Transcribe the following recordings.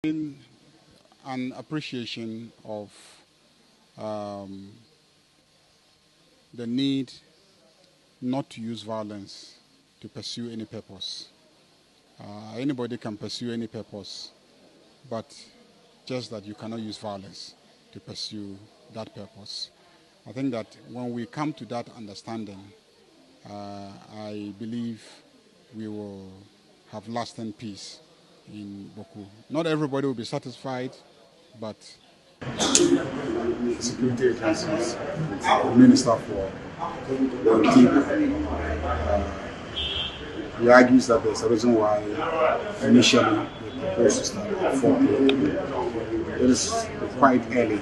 An appreciation of the need not to use violence to pursue any purpose. Anybody can pursue any purpose, but just that you cannot use violence to pursue that purpose. I think that when we come to that understanding, I believe we will have lasting peace in BAWKU. Not everybody will be satisfied, but security agencies, the Minister for the Interior, he argues that there's a reason why initially they proposed to start at 4 p.m. It is quite early,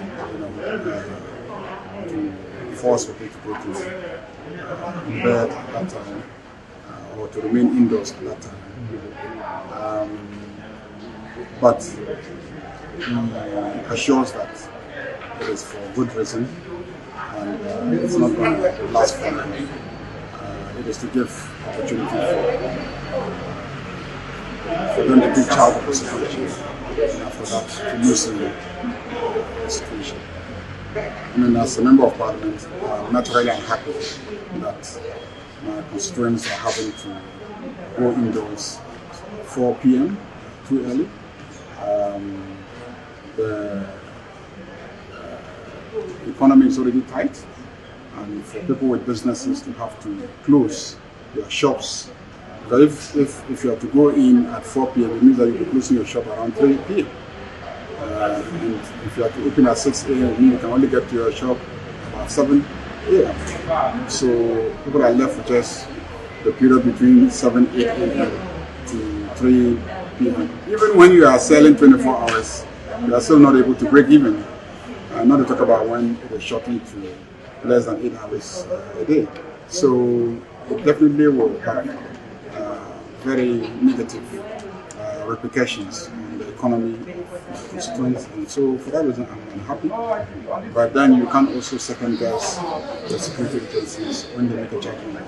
to force people to go to bed at that time or to remain indoors at that time. But he assures that it is for good reason and it's not going to last forever. It is to give opportunity for them to take charge of the situation and after that to loosen the situation. I mean, as a member of parliament, I'm naturally unhappy that my constituents are having to go indoors at 4 p.m. too early. The economy is already tight, and for people with businesses to have to close their shops. Because if you have to go in at 4 p.m., it means that you'll be closing your shop around 3 p.m. And if you have to open at 6 a.m., it means you can only get to your shop about 7 a.m. So people are left with just the period between 7, 8 a.m. to 3 p.m. Even when you are selling 24 hours, you are still not able to break even. Not to talk about when it is shortened to less than 8 hours a day. So it definitely will have very negative repercussions on the economy of constituents. And so for that reason, I'm unhappy. But then you can't also second guess the security agencies when they make a judgment.